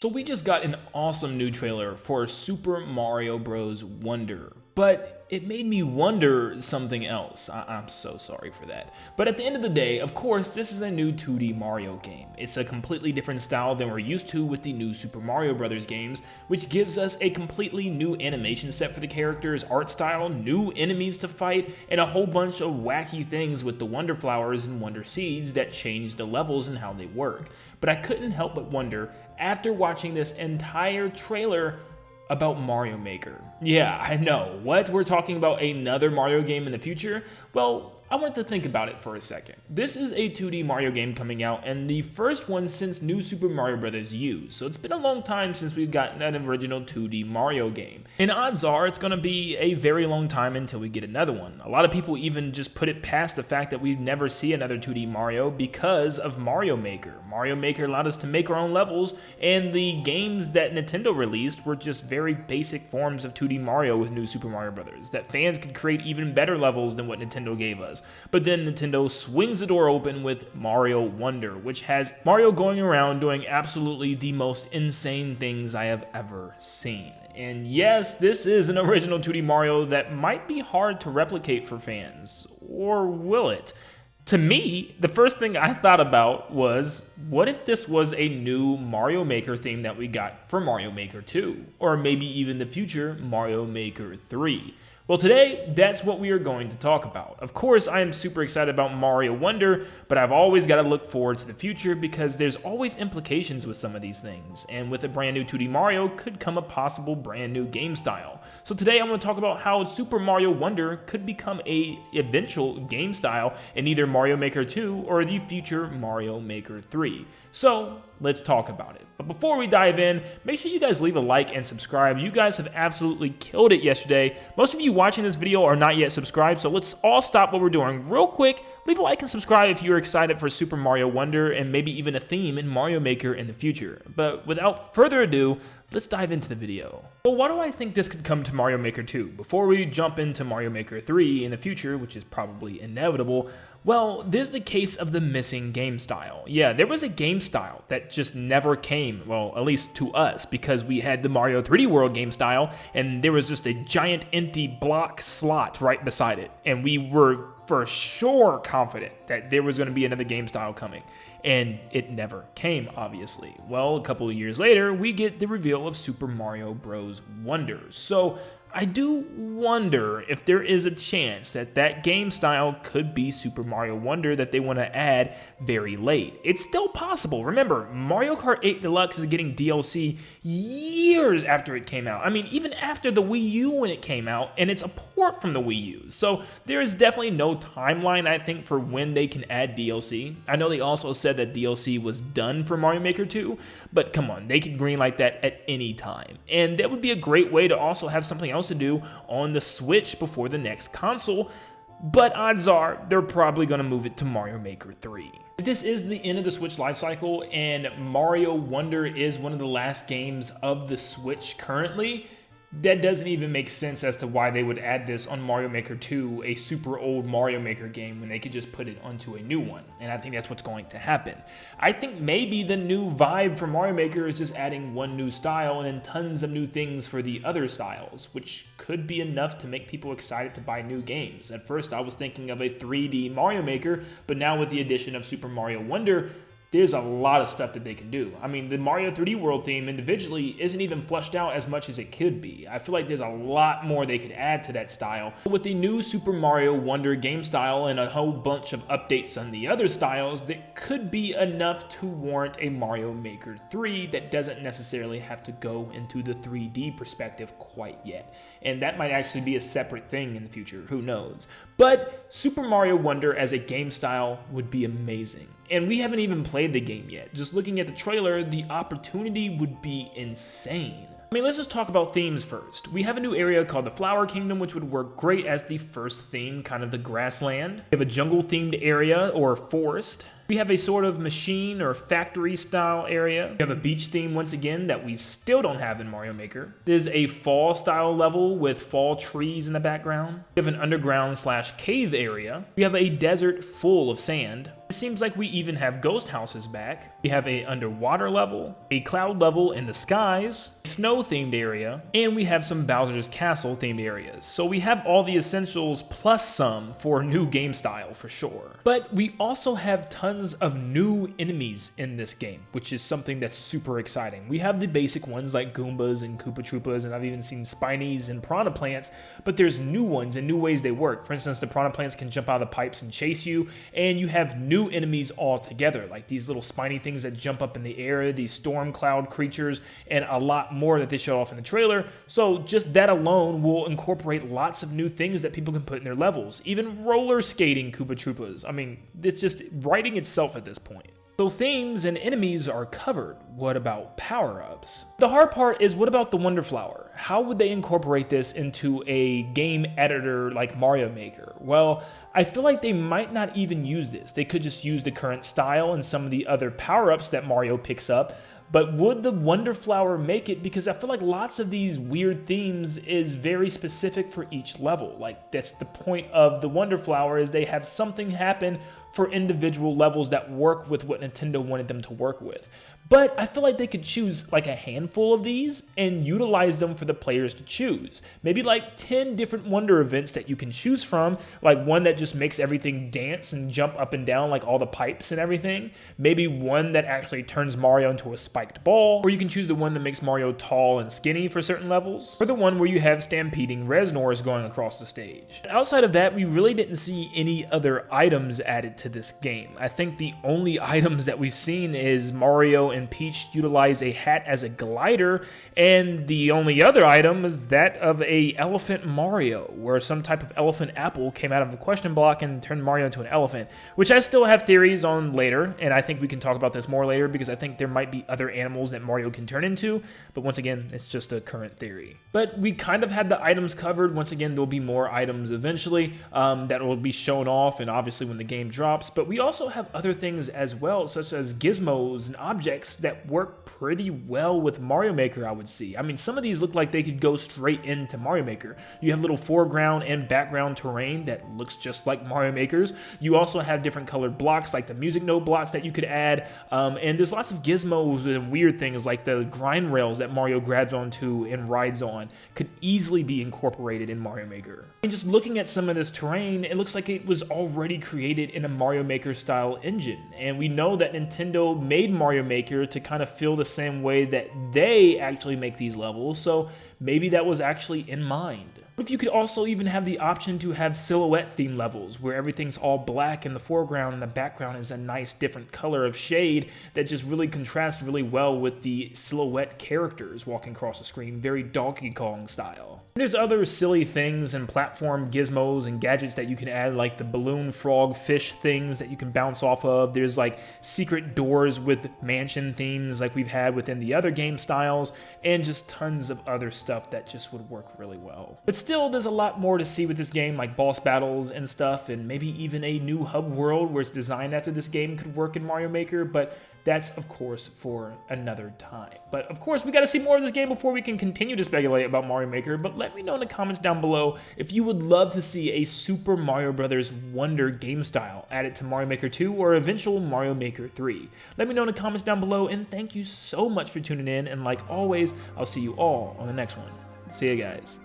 So we just got an awesome new trailer for Super Mario Bros. Wonder, but it made me wonder something else. I'm so sorry for that. But at the end of the day, of course, this is a new 2D Mario game. It's a completely different style than we're used to with the new Super Mario Bros. Games, which gives us a completely new animation set for the characters, art style, new enemies to fight, and a whole bunch of wacky things with the Wonder Flowers and Wonder Seeds that change the levels and how they work. But I couldn't help but wonder, after watching this entire trailer, about Mario Maker. Yeah, I know. What? We're talking about another Mario game in the future? Well, I wanted to think about it for a second. This is a 2D Mario game coming out, and the first one since New Super Mario Bros. U, so it's been a long time since we've gotten an original 2D Mario game. And odds are it's gonna be a very long time until we get another one. A lot of people even just put it past the fact that we'd never see another 2D Mario because of Mario Maker. Mario Maker allowed us to make our own levels, and the games that Nintendo released were just very basic forms of 2D Mario with New Super Mario Bros. That fans could create even better levels than what Nintendo gave us. But then Nintendo swings the door open with Mario Wonder, which has Mario going around doing absolutely the most insane things I have ever seen. And yes, this is an original 2D Mario that might be hard to replicate for fans. Or will it? To me, the first thing I thought about was, what if this was a new Mario Maker theme that we got for Mario Maker 2? Or maybe even the future Mario Maker 3? Well, today, that's what we are going to talk about. Of course, I am super excited about Mario Wonder, but I've always got to look forward to the future because there's always implications with some of these things. And with a brand new 2D Mario could come a possible brand new game style. So today I'm going to talk about how Super Mario Wonder could become a eventual game style in either Mario Maker 2 or the future Mario Maker 3. So let's talk about it. But before we dive in, make sure you guys leave a like and subscribe. You guys have absolutely killed it yesterday. Most of you watching this video are not yet subscribed, so let's all stop what we're doing real quick. Leave a like and subscribe if you're excited for Super Mario Wonder and maybe even a theme in Mario Maker in the future. But without further ado, let's dive into the video. Well, why do I think this could come to Mario Maker 2? Before we jump into Mario Maker 3 in the future, which is probably inevitable, well, there's the case of the missing game style. Yeah, there was a game style that just never came, well, at least to us, because we had the Mario 3D World game style, and there was just a giant empty block slot right beside it, and we were for sure confident that there was going to be another game style coming, and it never came, obviously. Well, a couple of years later, we get the reveal of Super Mario Bros. Wonder. So I do wonder if there is a chance that that game style could be Super Mario Wonder that they want to add very late. It's still possible. Remember, Mario Kart 8 Deluxe is getting DLC years after it came out. I mean, even after the Wii U when it came out, and it's a port from the Wii U. So there is definitely no timeline, I think, for when they can add DLC. I know they also said that DLC was done for Mario Maker 2, but come on, they can greenlight that at any time. And that would be a great way to also have something else to do on the Switch before the next console, but odds are they're probably going to move it to Mario Maker 3. This is the end of the Switch lifecycle, and Mario Wonder is one of the last games of the Switch currently. That doesn't even make sense as to why they would add this on Mario Maker 2, a super old Mario Maker game, when they could just put it onto a new one. And I think that's what's going to happen. I think maybe the new vibe for Mario Maker is just adding one new style and then tons of new things for the other styles, which could be enough to make people excited to buy new games. At first, I was thinking of a 3D Mario Maker, but now with the addition of Super Mario Wonder, there's a lot of stuff that they can do. I mean, the Mario 3D World theme individually isn't even fleshed out as much as it could be. I feel like there's a lot more they could add to that style. With the new Super Mario Wonder game style and a whole bunch of updates on the other styles, that could be enough to warrant a Mario Maker 3 that doesn't necessarily have to go into the 3D perspective quite yet. And that might actually be a separate thing in the future, who knows. But Super Mario Wonder as a game style would be amazing. And we haven't even played the game yet. Just looking at the trailer, the opportunity would be insane. I mean, let's just talk about themes first. We have a new area called the Flower Kingdom, which would work great as the first theme, kind of the grassland. We have a jungle-themed area, or forest. We have a sort of machine or factory style area. We have a beach theme once again that we still don't have in Mario Maker. There's a fall style level with fall trees in the background. We have an underground / cave area. We have a desert full of sand. It seems like we even have ghost houses back. We have a underwater level, a cloud level in the skies, a snow themed area, and we have some Bowser's Castle themed areas. So we have all the essentials plus some for a new game style for sure. But we also have tons of new enemies in this game, which is something that's super exciting. We have the basic ones like Goombas and Koopa Troopas, and I've even seen Spinies and Piranha Plants, but there's new ones and new ways they work. For instance, the Piranha Plants can jump out of the pipes and chase you, and you have new enemies altogether, like these little spiny things that jump up in the air, these storm cloud creatures, and a lot more that they show off in the trailer. So just that alone will incorporate lots of new things that people can put in their levels. Even roller skating Koopa Troopas. I mean, it's just writing itself at this point. So themes and enemies are covered. What about power-ups? The hard part is, what about the Wonder Flower? How would they incorporate this into a game editor like Mario Maker? Well, I feel like they might not even use this. They could just use the current style and some of the other power-ups that Mario picks up. But would the Wonder Flower make it? Because I feel like lots of these weird themes is very specific for each level. Like, that's the point of the Wonder Flower, is they have something happen for individual levels that work with what Nintendo wanted them to work with. But I feel like they could choose like a handful of these and utilize them for the players to choose. Maybe like 10 different Wonder events that you can choose from, like one that just makes everything dance and jump up and down like all the pipes and everything. Maybe one that actually turns Mario into a spiked ball, or you can choose the one that makes Mario tall and skinny for certain levels, or the one where you have stampeding Reznors going across the stage. Outside of that, we really didn't see any other items added to this game. I think the only items that we've seen is Mario and Peach utilize a hat as a glider, and the only other item is that of a elephant Mario, where some type of elephant apple came out of a question block and turned Mario into an elephant, which I still have theories on later, and I think we can talk about this more later because I think there might be other animals that Mario can turn into, but once again, it's just a current theory. But we kind of had the items covered. Once again, there'll be more items eventually that will be shown off, and obviously when the game drops, but we also have other things as well, such as gizmos and objects that work pretty well with Mario Maker, I would see. I mean, some of these look like they could go straight into Mario Maker. You have little foreground and background terrain that looks just like Mario Maker's. You also have different colored blocks, like the music note blocks that you could add, and there's lots of gizmos and weird things like the grind rails that Mario grabs onto and rides on could easily be incorporated in Mario Maker. And just looking at some of this terrain, it looks like it was already created in a Mario Maker style engine, and we know that Nintendo made Mario Maker to kind of feel the same way that they actually make these levels, so maybe that was actually in mind. What if you could also even have the option to have silhouette theme levels where everything's all black in the foreground and the background is a nice different color of shade that just really contrasts really well with the silhouette characters walking across the screen, very Donkey Kong style. There's other silly things and platform gizmos and gadgets that you can add, like the balloon frog fish things that you can bounce off of. There's like secret doors with mansion themes like we've had within the other game styles, and just tons of other stuff that just would work really well. But still, there's a lot more to see with this game, like boss battles and stuff, and maybe even a new hub world where it's designed after this game could work in Mario Maker, but that's, of course, for another time. But, of course, we got to see more of this game before we can continue to speculate about Mario Maker, but let me know in the comments down below if you would love to see a Super Mario Bros. Wonder game style added to Mario Maker 2 or eventual Mario Maker 3. Let me know in the comments down below, and thank you so much for tuning in, and like always, I'll see you all on the next one. See you guys.